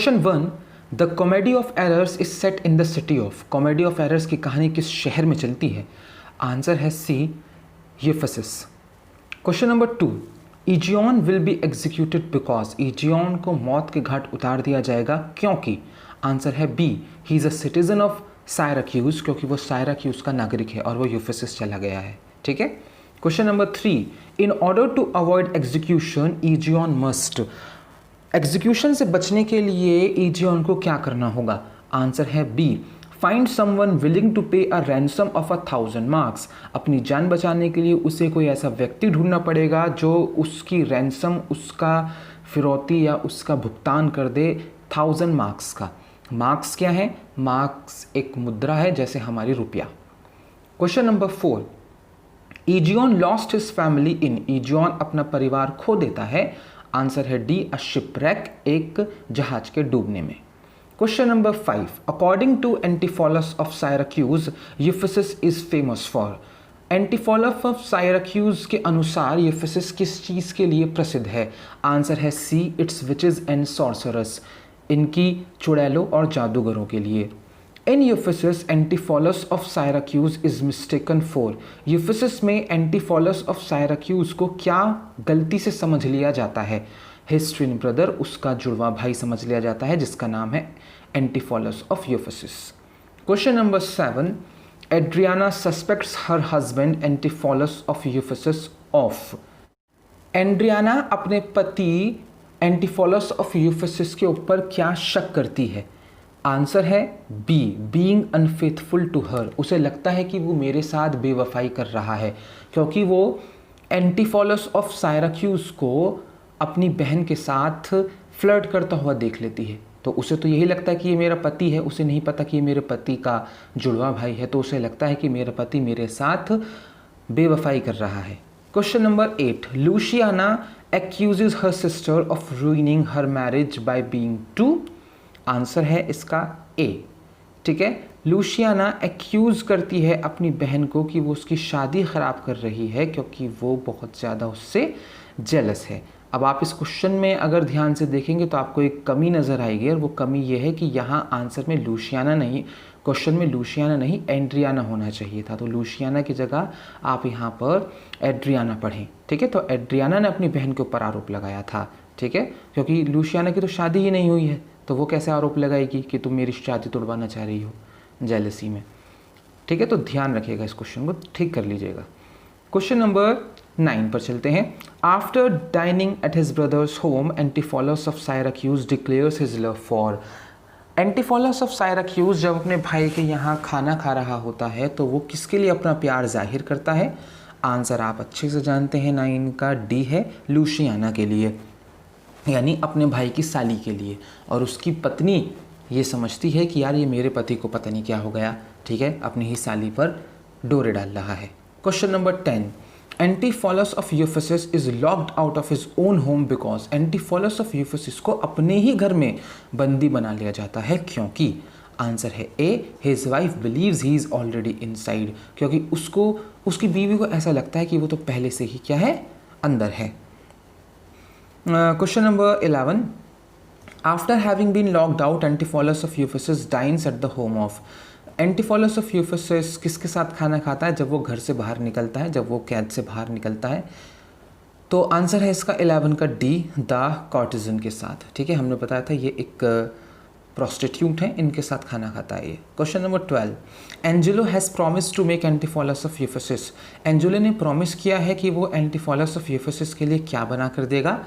Question 1, the comedy of errors is set in the city of. Comedy of errors की कहानी किस शहर में चलती है? आंसर है C, Ephesus. Question number 2, Egeon will be executed because. Egeon को मौत के घाट उतार दिया जाएगा क्योंकि? आंसर है B, he is a citizen of Syracuse, क्योंकि वो सायराक्यूज का नागरिक है और वो यूफेसिस चला गया है। ठीक है। Question number 3, in order to avoid execution Egeon must. Execution से बचने के लिए ईजियोन को क्या करना होगा? आंसर है B, find someone willing to pay a ransom of 1000 marks. अपनी जान बचाने के लिए उसे कोई ऐसा व्यक्ति ढूंढना पड़ेगा जो उसकी रैंसम, उसका फिरौती या उसका भुगतान कर दे 1000 मार्क्स का। मार्क्स क्या है? मार्क्स एक मुद्रा है, जैसे हमारी रुपया। Question number 4, Egeon lost his family in. Egeon अपना परिवार खो देता है। आंसर है डी, अ शिपरेक, एक जहाज के डूबने में। Question number 5, according to Antipholus of Syracuse Ephesus is famous for. Antipholus of Syracuse के अनुसार यूफेसिस किस चीज के लिए प्रसिद्ध है? आंसर है सी, इट्स विचेस एंड सॉर्सरस, इनकी चुड़ैलों और जादूगरों के लिए। इन यूफेसिस एंटीफॉलस ऑफ सायराक्यूज इज मिस्टेकन फॉर। यूफेसिस में एंटीफॉलस ऑफ सायराक्यूज को क्या गलती से समझ लिया जाता है? हिज ट्विन ब्रदर, उसका जुड़वा भाई समझ लिया जाता है, जिसका नाम है Antipholus of Ephesus. Question number 7, Adriana suspects her husband Antipholus of Ephesus of. Adriana अपने पति एंटीफॉलस ऑफ यूफेसिस के ऊपर क्या शक करती है? आंसर है B, being unfaithful to her. उसे लगता है कि वो मेरे साथ बेवफाई कर रहा है, क्योंकि वो एंटीफॉलस ऑफ सायराक्यूज को अपनी बहन के साथ फ्लर्ट करता हुआ देख लेती है। तो उसे तो यही लगता है कि ये मेरा पति है, उसे नहीं पता कि ये मेरे पति का जुड़वा भाई है, तो उसे लगता है कि मेरा पति मेरे साथ बेवफाई कर रहा है। Question number 8, Luciana accuses her sister of ruining her marriage by being too. Answer है इसका ए। ठीक है, लूशियाना एक्यूज करती है अपनी बहन को कि वो उसकी शादी ख़राब कर रही है, क्योंकि वो बहुत ज़्यादा उससे जेलस है। अब आप इस क्वेश्चन में अगर ध्यान से देखेंगे तो आपको एक कमी नज़र आएगी, और वो कमी ये है कि यहाँ आंसर में लूशियाना नहीं, क्वेश्चन में लूशियाना नहीं एड्रियाना होना चाहिए था। तो लूशियाना की जगह आप यहाँ पर एड्रियाना पढ़ें। ठीक है, तो एड्रियाना ने अपनी बहन के ऊपर आरोप लगाया था। ठीक है, क्योंकि लूशियाना की तो शादी ही नहीं हुई है, तो वो कैसे आरोप लगाएगी कि तुम मेरी शादी तोड़वाना चाह रही हो जेलसी में। ठीक है, तो ध्यान रखिएगा, इस क्वेश्चन को ठीक कर लीजिएगा। क्वेश्चन नंबर 9 पर चलते हैं। After dining at his brother's home Antipholus of Syracuse declares his love for. Antipholus of Syracuse जब अपने भाई के यहाँ खाना खा रहा होता है तो वो किसके लिए अपना प्यार जाहिर करता है? आंसर आप अच्छे से जानते हैं, 9 का डी है, लूशियाना के लिए, यानी अपने भाई की साली के लिए। और उसकी पत्नी ये समझती है कि यार ये मेरे पति को पता नहीं क्या हो गया, ठीक है, अपनी ही साली पर डोरे डाल रहा है। Question number 10, Antipholus of Ephesus is locked out of his own home because. Antipholus of Ephesus को अपने ही घर में बंदी बना लिया जाता है क्योंकि? आंसर है A, his wife believes he is already inside, क्योंकि उसको, उसकी बीवी को ऐसा लगता है कि वो तो पहले से ही क्या है, अंदर है। Question number 11, after having been locked out Antipholus of Ephesus dines at the home of. Antipholus of Ephesus किसके साथ खाना खाता है जब वो घर से बाहर निकलता है, जब वो कैद से बाहर निकलता है? तो आंसर है इसका 11 का डी, द कॉर्टिजन के साथ। ठीक है, हमने बताया था ये एक प्रोस्टिट्यूट है, इनके साथ खाना खाता है ये। Question number 12, Angelo has promise to make Antipholus of Ephesus. Angelo ने प्रॉमिस किया है कि वो एंटीफॉलस ऑफ यूफेसिस के लिए क्या बना कर देगा?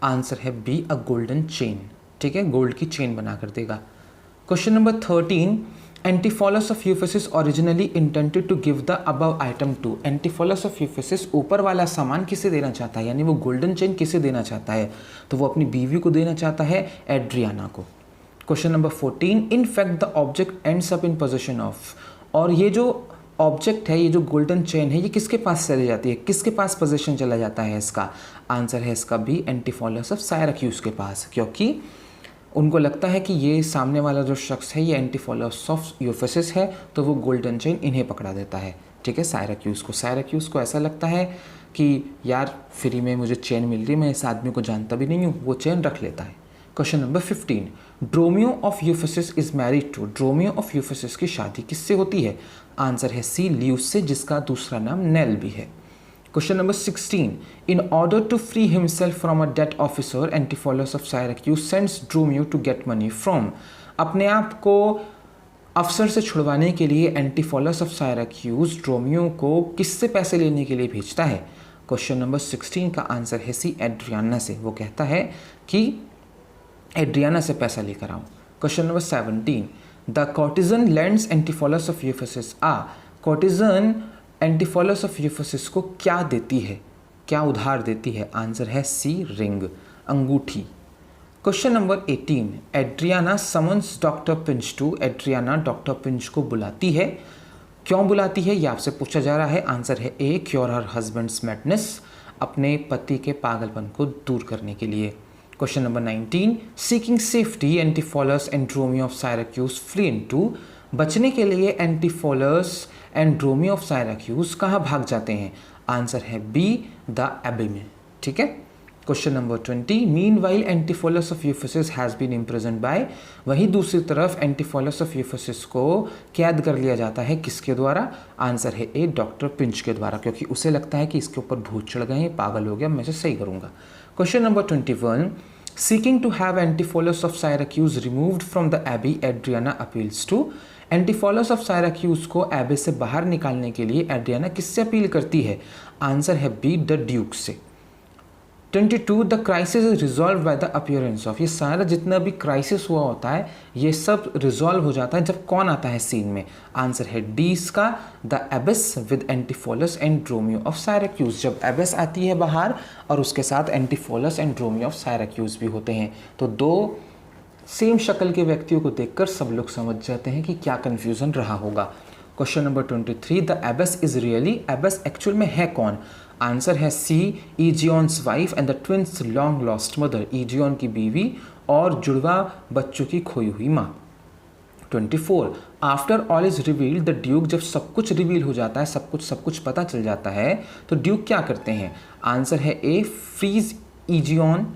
आंसर है बी, अ गोल्डन चेन। ठीक है, गोल्ड की चेन बना कर देगा। Question number 13, Antipholus of Ephesus originally intended to give the above item to. Antipholus of Ephesus ऊपर वाला सामान किसे देना चाहता है, यानी वो गोल्डन चेन किसे देना चाहता है? तो वो अपनी बीवी को देना चाहता है, एड्रियाना को। Question number 14, in fact the object ends up in position of. और ये जो ऑब्जेक्ट है, ये जो गोल्डन चेन है, ये किसके पास चली जाती है, किसके पास पोजीशन चला जाता है इसका? आंसर है इसका बी, एंटीफॉलस ऑफ सायराक्यूज के पास, क्योंकि उनको लगता है कि ये सामने वाला जो शख्स है ये एंटीफॉलस ऑफ यूफेसिस है, तो वो गोल्डन चेन इन्हें पकड़ा देता है। ठीक है, सायराक्यूज को। सायराक्यूज को ऐसा लगता है कि यार फ्री में मुझे चेन मिल रही है, मैं इस आदमी को जानता भी नहीं हूँ, वो चेन रख लेता है। Question number 15, Dromio of Ephesus is married to, Dromio of Ephesus की शादी किससे होती है? आंसर है सी, ल्यूस से, जिसका दूसरा नाम नेल भी है। Question number 16, in order to free himself from a debt officer Antipholus of Syracuse sends Dromio to get money from, अपने आप को अफसर से छुड़वाने के लिए एंटिफोलस ऑफ साइरैक्यूज ड्रोमियो को किससे पैसे लेने के लिए भेजता है? क्वेश्चन नंबर 16 का आंसर है सी, एड्रियाना से। वो कहता है कि एड्रियाना से पैसा लेकर आओ। Question number 17, the courtesan lends Antipholus of Ephesus a, courtesan Antipholus of Ephesus को क्या देती है, क्या उधार देती है? आंसर है सी, रिंग, अंगूठी। Question number 18, Adriana summons doctor Pinch two, Adriana doctor Pinch को बुलाती है, क्यों बुलाती है ये आपसे पूछा जा रहा है। आंसर है A, cure her husband's madness, अपने पति के पागलपन को दूर करने के लिए। Question number 19, seeking safety Antipholus and Dromio of Syracuse flee into, बचने के लिए एंटिफोलस एंड ड्रोमियो ऑफ साइरैक्यूज कहाँ भाग जाते हैं? आंसर है बी, द एबे में। ठीक है। Question number 20, meanwhile Antipholus of Ephesus has been imprisoned by, वहीं दूसरी तरफ एंटिफोलस ऑफ यूफिसिस को कैद कर लिया जाता है किसके द्वारा? आंसर है ए, डॉक्टर पिंच के द्वारा, क्योंकि उसे लगता है कि इसके ऊपर भूत चढ़ गए, पागल हो गया, मैं इसे सही करूँगा। Question number 21, seeking to have Antipholus of Syracuse removed from the abbey, Adriana appeals to, Antipholus of Syracuse को एबे से बाहर निकालने के लिए एड्रियाना किससे अपील करती है? आंसर है बी, द ड्यूक से। 22, the crisis is resolve by the appearance of, ये सारा जितना भी क्राइसिस हुआ होता है ये सब रिजॉल्व हो जाता है जब कौन आता है सीन में? आंसर है डी इसका, the Abbess with Antipholus and Dromio of Syracuse, जब एबिस आती है बाहर और उसके साथ एंटिफोलस एंड ड्रोमियो ऑफ साइरैक्यूज भी होते हैं। तो दो सेम शक्ल के व्यक्तियों को देखकर सब लोग समझ जाते हैं कि क्या कन्फ्यूजन रहा होगा। Question number 23, the Abbess is really, Abbess actual में है कौन? आंसर है C, Egeon's wife and the twins long lost mother, Egeon की बीवी और जुड़वा बच्चों की खोई हुई माँ। 24, after all is revealed the Duke, जब सब कुछ रिवील हो जाता है, सब कुछ पता चल जाता है तो ड्यूक क्या करते हैं? आंसर है ए, फ्रीज ईजियॉन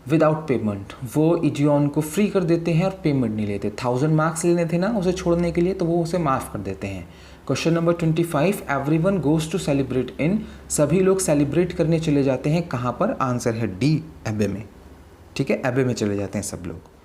विदाउट पेमेंट, वो ईजियॉन को फ्री कर देते हैं और पेमेंट नहीं लेते। 1000 मार्क्स लेने थे ना उसे छोड़ने के लिए, तो वो उसे माफ़ कर देते हैं। Question number 25, everyone goes to celebrate in, सभी लोग सेलिब्रेट करने चले जाते हैं कहाँ पर? आंसर है डी, एबे में। ठीक है, एबे में चले जाते हैं सब लोग।